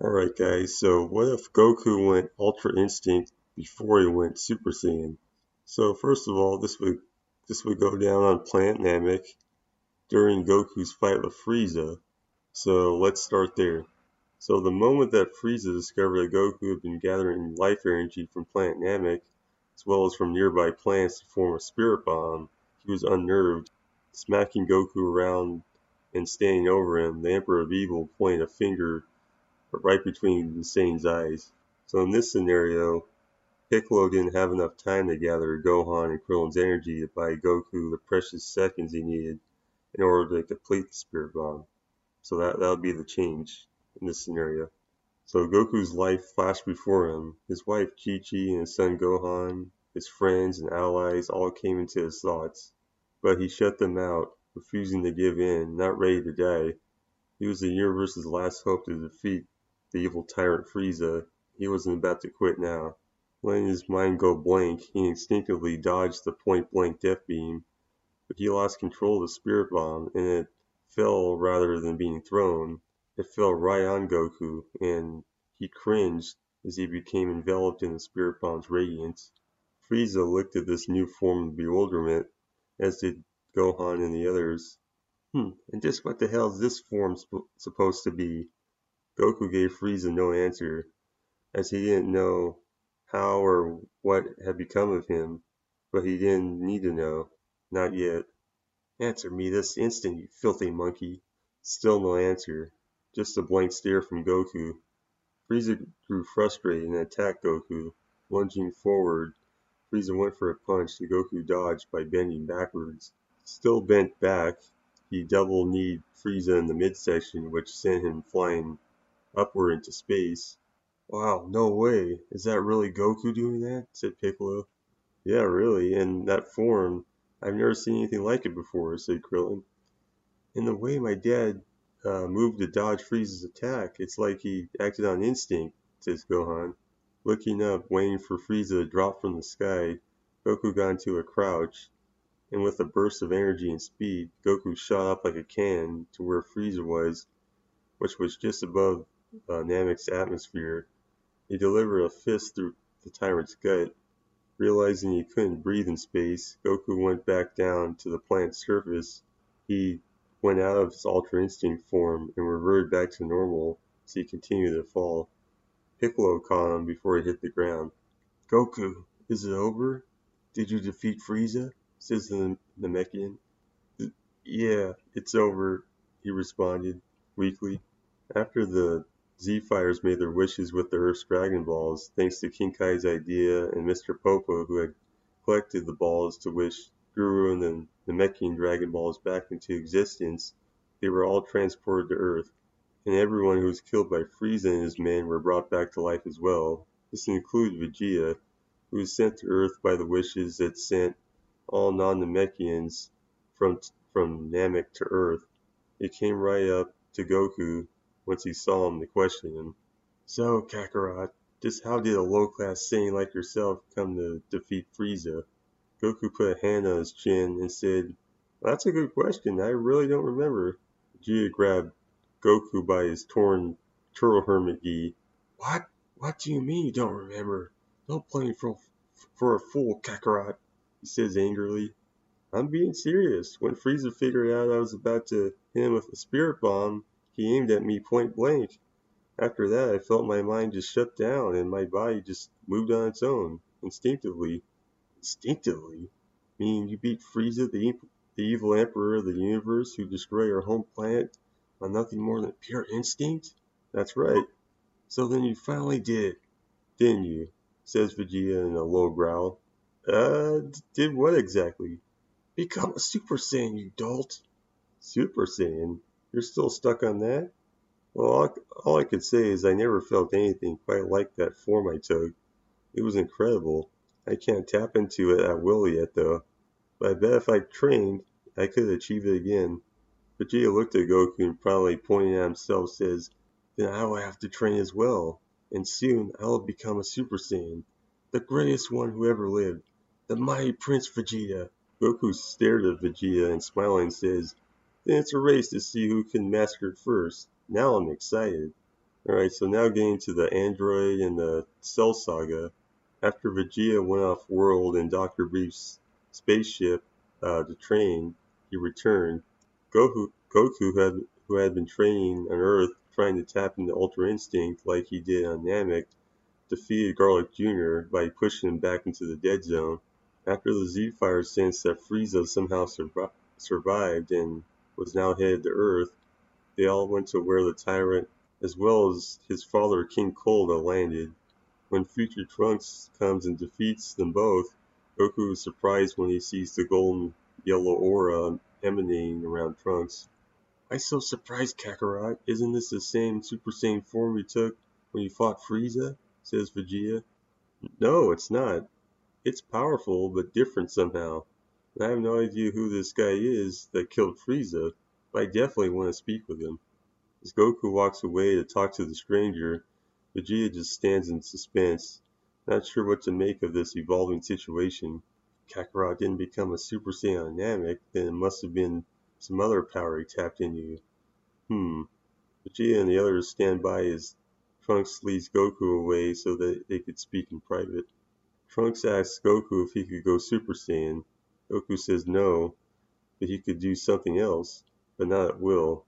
Alright guys, so what if Goku went Ultra Instinct before he went Super Saiyan? So first of all, this would go down on Planet Namek during Goku's fight with Frieza. So let's start there. So the moment that Frieza discovered that Goku had been gathering life energy from Planet Namek, as well as from nearby planets to form a spirit bomb, he was unnerved, smacking Goku around and standing over him. The Emperor of Evil pointed a finger right between Saiyans' eyes. So in this scenario, Piccolo didn't have enough time to gather Gohan and Krillin's energy to buy Goku the precious seconds he needed in order to complete the Spirit Bomb. So that would be the change in this scenario. So Goku's life flashed before him. His wife Chi-Chi and his son Gohan, his friends and allies all came into his thoughts. But he shut them out, refusing to give in, not ready to die. He was the universe's last hope to defeat the evil tyrant Frieza. He wasn't about to quit now. Letting his mind go blank, he instinctively dodged the point-blank death beam, but he lost control of the spirit bomb, and it fell rather than being thrown. It fell right on Goku, and he cringed as he became enveloped in the spirit bomb's radiance. Frieza looked at this new form of bewilderment, as did Gohan and the others. And just what the hell is this form supposed to be? Goku gave Frieza no answer, as he didn't know how or what had become of him, but he didn't need to know. Not yet. Answer me this instant, you filthy monkey. Still no answer. Just a blank stare from Goku. Frieza grew frustrated and attacked Goku. Lunging forward, Frieza went for a punch that Goku dodged by bending backwards. Still bent back, he double-kneed Frieza in the midsection, which sent him flying upward into space. "Wow, no way! Is that really Goku doing that?" said Piccolo. "Yeah, really, in that form. I've never seen anything like it before," said Krillin. "In the way my dad moved to dodge Frieza's attack, it's like he acted on instinct," says Gohan. Looking up, waiting for Frieza to drop from the sky, Goku got into a crouch, and with a burst of energy and speed, Goku shot up like a cannon to where Frieza was, which was just above Namek's atmosphere. He delivered a fist through the tyrant's gut. Realizing he couldn't breathe in space, Goku went back down to the planet's surface. He went out of his Ultra Instinct form and reverted back to normal as he continued to fall. Piccolo caught him before he hit the ground. "Goku, is it over? Did you defeat Frieza?" says the Namekian. "Yeah, it's over," he responded, weakly. After the Z-Fighters made their wishes with the Earth's Dragon Balls, thanks to King Kai's idea and Mr. Popo, who had collected the balls to wish Guru and the Namekian Dragon Balls back into existence, they were all transported to Earth, and everyone who was killed by Frieza and his men were brought back to life as well. This included Vegeta, who was sent to Earth by the wishes that sent all non-Namekians from Namek to Earth. It came right up to Goku once he saw him to question him. "So, Kakarot, just how did a low-class Saiyan like yourself come to defeat Frieza?" Goku put a hand on his chin and said, "Well, that's a good question. I really don't remember." Vegeta grabbed Goku by his torn Turtle Hermit gi. "What? What do you mean you don't remember? Don't play me for a fool, Kakarot," he says angrily. "I'm being serious. When Frieza figured out I was about to hit him with a spirit bomb, he aimed at me point blank. After that I felt my mind just shut down and my body just moved on its own, instinctively." "Instinctively? Meaning you beat Frieza, the evil emperor of the universe who destroyed our home planet on nothing more than pure instinct?" "That's right." "So then you finally did it, didn't you?" says Vegeta in a low growl. Did what exactly?" "Become a Super Saiyan, you dolt." "Super Saiyan? You're still stuck on that?" "Well, all I could say is I never felt anything quite like that form I took. It was incredible. I can't tap into it at will yet, though. But I bet if I trained, I could achieve it again." Vegeta looked at Goku and proudly pointing at himself says, "Then I will have to train as well, and soon I will become a Super Saiyan, the greatest one who ever lived, the mighty Prince Vegeta." Goku stared at Vegeta and smiling says, "Then it's a race to see who can master it first. Now I'm excited." Alright, so now getting to the android and the Cell Saga. After Vegeta went off world in Dr. Brief's spaceship to train, he returned. Goku, who had been training on Earth, trying to tap into Ultra Instinct like he did on Namek, defeated Garlic Jr. by pushing him back into the dead zone. After the Z-Fighters sensed that Frieza somehow survived and was now headed to Earth, they all went to where the Tyrant, as well as his father King Cold, landed. When future Trunks comes and defeats them both, Goku is surprised when he sees the golden yellow aura emanating around Trunks. "I'm so surprised, Kakarot. Isn't this the same Super Saiyan form you took when you fought Frieza?" says Vegeta. "No, it's not. It's powerful, but different somehow. And I have no idea who this guy is that killed Frieza, but I definitely want to speak with him." As Goku walks away to talk to the stranger, Vegeta just stands in suspense, not sure what to make of this evolving situation. Kakarot didn't become a Super Saiyan on Namek, then it must have been some other power he tapped into. Vegeta and the others stand by as Trunks leads Goku away so that they could speak in private. Trunks asks Goku if he could go Super Saiyan. Goku says no, but he could do something else, but not at will.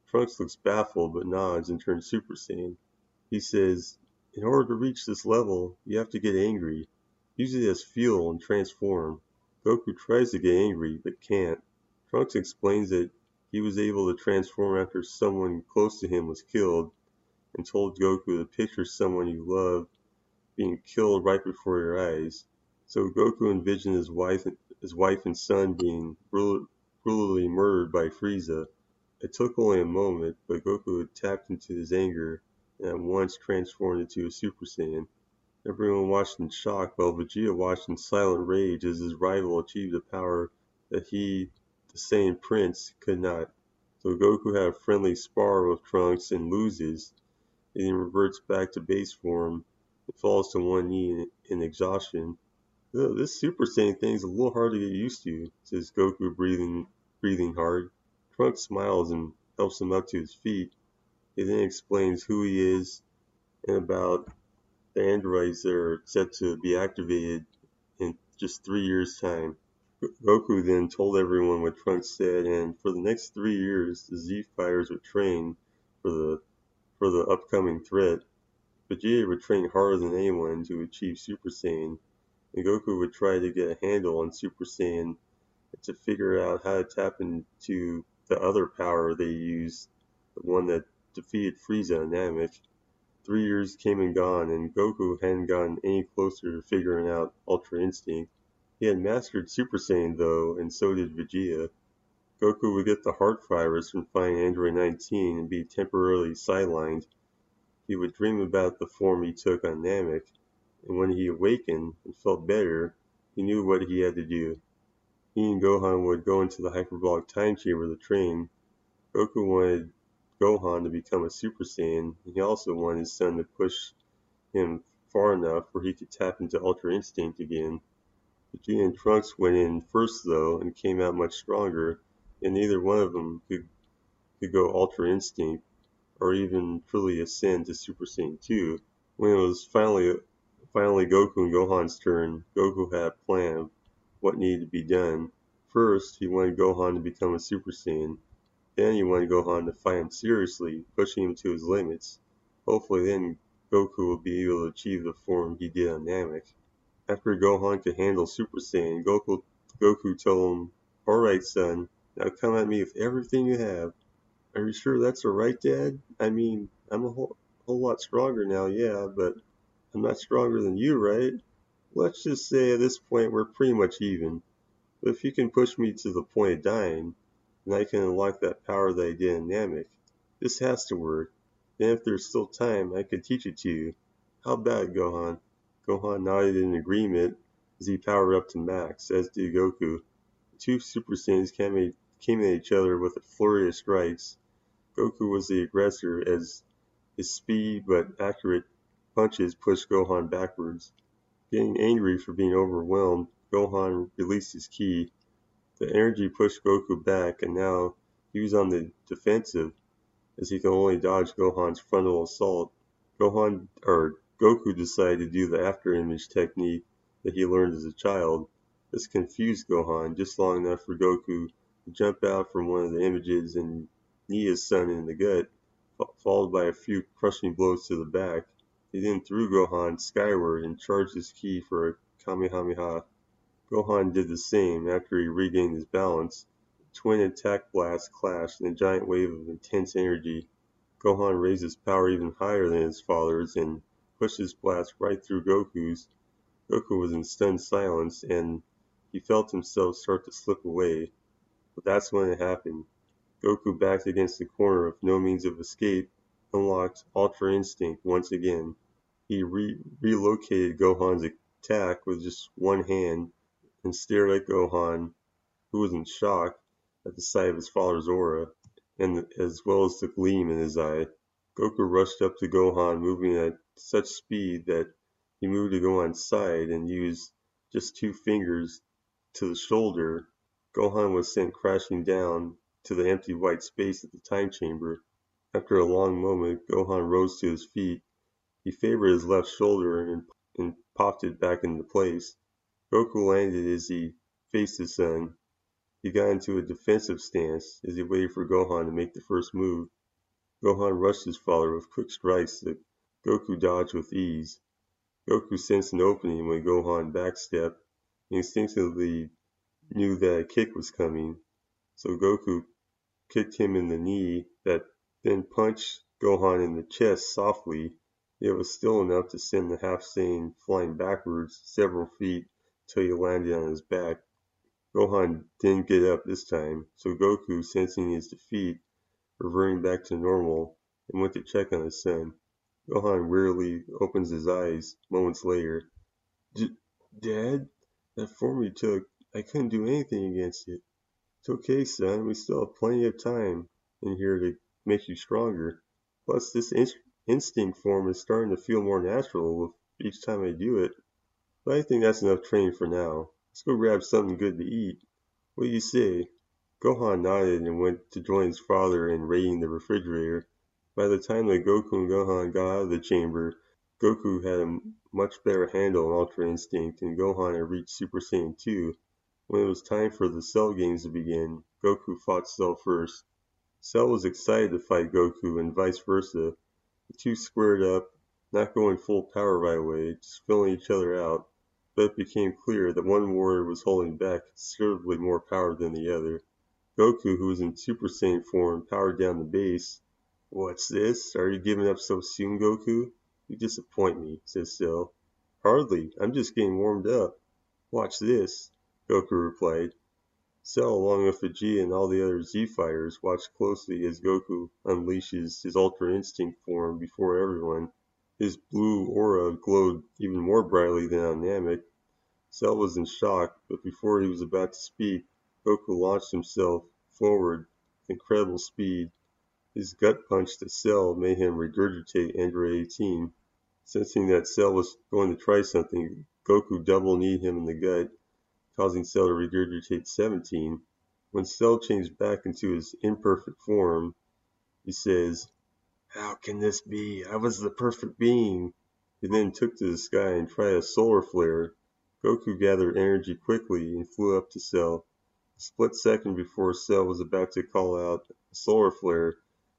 Trunks looks baffled but nods and turns Super Saiyan. He says, "In order to reach this level, you have to get angry. Use it as fuel and transform." Goku tries to get angry but can't. Trunks explains that he was able to transform after someone close to him was killed, and told Goku to picture someone you love being killed right before your eyes. So Goku envisioned his wife and son being brutally murdered by Frieza. It took only a moment, but Goku had tapped into his anger and at once transformed into a Super Saiyan. Everyone watched in shock, while Vegeta watched in silent rage as his rival achieved a power that he, the Saiyan Prince, could not. So Goku had a friendly spar with Trunks and loses, and then reverts back to base form and falls to one knee in exhaustion. "This Super Saiyan thing's a little hard to get used to," says Goku, breathing hard. Trunks smiles and helps him up to his feet. He then explains who he is and about the androids that are set to be activated in just 3 years' time. Goku then told everyone what Trunks said, and for the next 3 years, the Z-Fighters would train for the upcoming threat. Vegeta would train harder than anyone to achieve Super Saiyan, and Goku would try to get a handle on Super Saiyan and to figure out how to tap into the other power they used, the one that defeated Frieza and Namek. 3 years came and gone, and Goku hadn't gotten any closer to figuring out Ultra Instinct. He had mastered Super Saiyan though, and so did Vegeta. Goku would get the heart virus from finding Android 19 and be temporarily sidelined. He would dream about the form he took on Namek, and when he awakened and felt better, he knew what he had to do. He and Gohan would go into the hyperbolic time chamber to train. Goku wanted Gohan to become a Super Saiyan, and he also wanted his son to push him far enough where he could tap into Ultra Instinct again. Vegeta and Trunks went in first though, and came out much stronger, and neither one of them could go Ultra Instinct, or even truly ascend to Super Saiyan 2. When it was finally Goku and Gohan's turn, Goku had a plan of what needed to be done. First, he wanted Gohan to become a Super Saiyan. Then he wanted Gohan to fight him seriously, pushing him to his limits. Hopefully then Goku will be able to achieve the form he did on Namek. After Gohan could handle Super Saiyan, Goku told him, "Alright son, now come at me with everything you have." "Are you sure that's alright, Dad? I mean, I'm a whole lot stronger now, yeah, but I'm not stronger than you, right? Let's just say at this point we're pretty much even. But if you can push me to the point of dying, then I can unlock that power that I did in Namek. This has to work. Then if there's still time, I can teach it to you. How about it, Gohan?" Gohan nodded in agreement as he powered up to max, as did Goku. The two Super Saiyans came at each other with a flurry of strikes. Goku was the aggressor as his speed but accurate punches pushed Gohan backwards. Getting angry for being overwhelmed, Gohan released his ki. The energy pushed Goku back, and now he was on the defensive. as he could only dodge Gohan's frontal assault. Goku decided to do the after-image technique that he learned as a child. This confused Gohan just long enough for Goku to jump out from one of the images and knee his son in the gut, followed by a few crushing blows to the back. He then threw Gohan skyward and charged his ki for a Kamehameha. Gohan did the same after he regained his balance. Twin attack blasts clashed in a giant wave of intense energy. Gohan raised his power even higher than his father's and pushed his blast right through Goku's. Goku was in stunned silence, and he felt himself start to slip away. But that's when it happened. Goku, backed against the corner with no means of escape, unlocked Ultra Instinct once again. He relocated Gohan's attack with just one hand and stared at Gohan, who was in shock at the sight of his father's aura, and as well as the gleam in his eye. Goku rushed up to Gohan, moving at such speed that he moved to Gohan's side and used just 2 fingers to the shoulder. Gohan was sent crashing down to the empty white space at the time chamber. After a long moment, Gohan rose to his feet. He favored his left shoulder and popped it back into place. Goku landed as he faced his son. He got into a defensive stance as he waited for Gohan to make the first move. Gohan rushed his father with quick strikes that Goku dodged with ease. Goku sensed an opening when Gohan backstepped and instinctively knew that a kick was coming, so Goku kicked him in the knee, that then punched Gohan in the chest softly. It was still enough to send the half-Saiyan flying backwards several feet till he landed on his back. Gohan didn't get up this time, so Goku, sensing his defeat, reverting back to normal, and went to check on his son. Gohan wearily opens his eyes moments later. Dad, that form you took, I couldn't do anything against it. It's okay, son, we still have plenty of time in here to make you stronger. Plus, this instinct form is starting to feel more natural with each time I do it. But I think that's enough training for now. Let's go grab something good to eat. What do you say? Gohan nodded and went to join his father in raiding the refrigerator. By the time that Goku and Gohan got out of the chamber, Goku had a much better handle on Ultra Instinct, and Gohan had reached Super Saiyan 2. When it was time for the Cell games to begin, Goku fought Cell first. Cell was excited to fight Goku and vice versa. The two squared up, not going full power right away, just filling each other out, but it became clear that one warrior was holding back considerably more power than the other. Goku, who was in Super Saiyan form, powered down the base. What's this? Are you giving up so soon, Goku? You disappoint me, said Cell. Hardly. I'm just getting warmed up. Watch this, Goku replied. Cell, along with Vegeta and all the other Z-Fighters, watched closely as Goku unleashes his Ultra Instinct form before everyone. His blue aura glowed even more brightly than on Namek. Cell was in shock, but before he was about to speak, Goku launched himself forward with incredible speed. His gut punch to Cell made him regurgitate Android 18. Sensing that Cell was going to try something, Goku double-kneed him in the gut, causing Cell to regurgitate 17. When Cell changed back into his imperfect form, he says, "How can this be? I was the perfect being." He then took to the sky and tried a solar flare. Goku gathered energy quickly and flew up to Cell. A split second before Cell was about to call out a solar flare,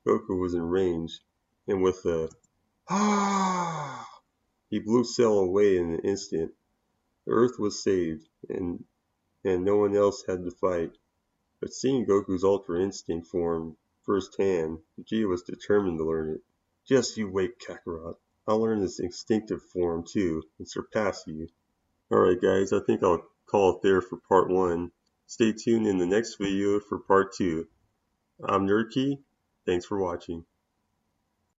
Goku was in range, and with a "Ah!" he blew Cell away in an instant. The Earth was saved, and no one else had to fight. But seeing Goku's Ultra Instinct form firsthand, Vegeta was determined to learn it. Just you wait, Kakarot. I'll learn this instinctive form too, and surpass you. Alright guys, I think I'll call it there for part 1. Stay tuned in the next video for part 2. I'm NerdKi. Thanks for watching.